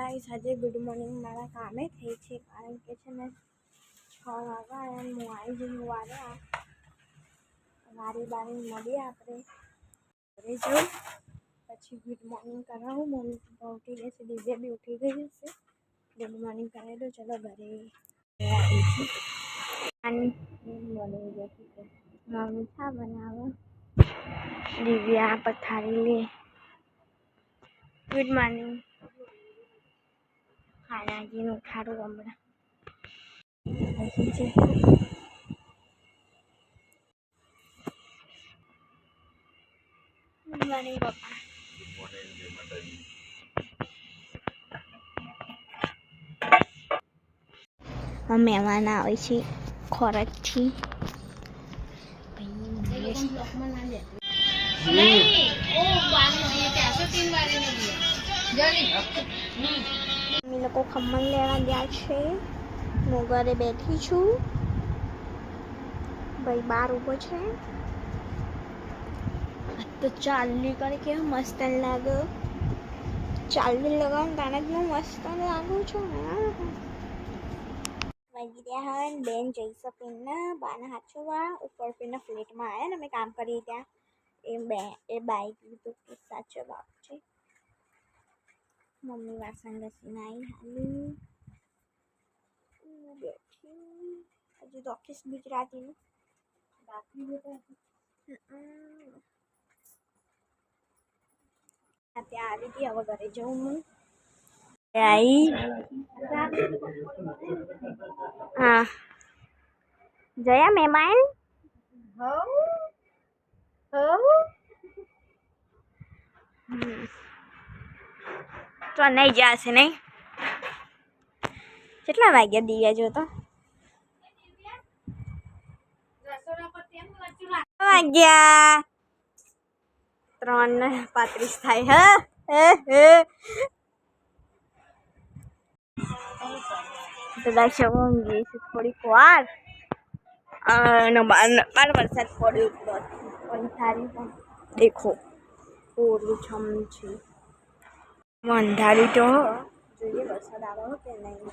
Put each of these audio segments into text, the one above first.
guys આજે good morning મારા કામે થઈ છે કારણ કે છે ને 6 વાગ્યા અને હું આવી જઈને વારી મળીએ આપણે ઘરે જવું પછી ગુડ મોર્નિંગ કરાવું મમ્મી પપ્પા ઉઠી ગયા છે દિવ્યા બી ઉઠી ગઈ હશે ગુડ મોર્નિંગ કરાવી દો ચલો ઘરે મમ્મી શા બનાવો દિવ્યા પથારી લે ગુડ મોર્નિંગ ખાना જીનું ખાડું હમણાં ગુડ મોર્નિંગ પપ્પા મહેમાન આવે છે ખોરાકથી અમે લોકો ખમણ લેવા ગયા છે હું ઘરે બેઠી છું ભાઈ બહાર ઊભો છે તો ચાલની કરે કેવું મસ્ત લાગે ચાલની લગાવવાનું તાને જ હું મસ્ત લાગુ છું ને વાગી રહ્યા હોય ને બેન જઈશ પીને બાના હાથોવા ઉપર પીને ફ્લેટમાં આવ્યા ને અમે કામ કરીએ ત્યાં એ બાઈક લીધું કે સાચો બાપ છે મમ્મી વાસણ ઘસીને આવી હાલી બેઠી હજુ તો ઓફિસ ગુજરાતીનું ત્યાં આવી ગઈ હવે ઘરે જવું હું आई हाँ जया मेहमान તો નહીં જશે નહીં કેટલા વાગ્યા દિવ્યા જો તો વાગ્યા 3:35 થાય હે તો દર્શક ઊંઘી છે થોડીક વાર અને બાર વરસાદ પડ્યો પણ સારી પણ દેખો પૂરું છમ છે અંધારી તો જોઈએ વરસાદ આવે કે નહીં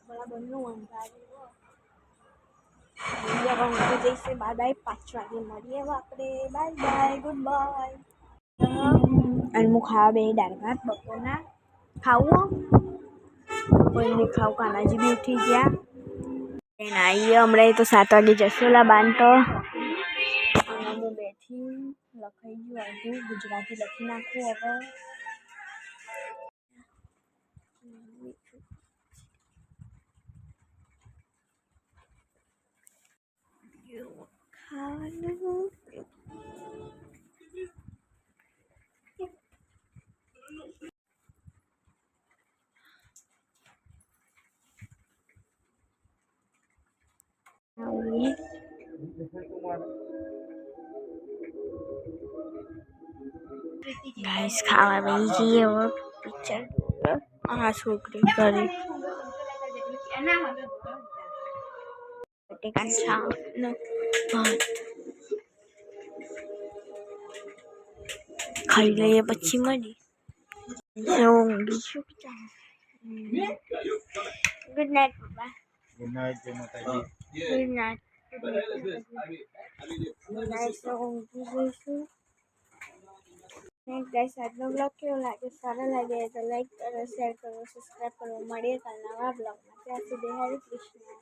બરાબરનું અંધારી ઊંઘી જઈશે બાય 5 વાગે મળીએ આપણે બાય ગુડ બાય અને હું ખાવા બે દાળ ભાત બપોરના ખાવું કોઈને ખાવું કાનાજી બી ઉઠી ગયા આવીએ હમણાં તો 7 વાગે જશું ઓલા બાન તો અને હું બેઠી લખાઈ ગયું અડધું ગુજરાતી લખી નાખું હવે ખાવાનું ગાઈસ ખાવા બેસી જઈએ હવે પિક્ચર આ છોકરી કરે બટેકાનું શાક ને ભાત ખાઈ લઈએ પછી મળી ઊંઘી છું ગુડ નાઇટ પપ્પા ગુડ નાઇટ ગુડ નાઇટ ઊંઘી જઈશું ગાઈસ આજનો બ્લોગ કેવો લાગે સારો લાગે તો લાઈક કરો શેર કરો સબસ્ક્રાઈબ કરો મળીએ કાલ નવા બ્લોગમાં ત્યાં સુધી હરે કૃષ્ણ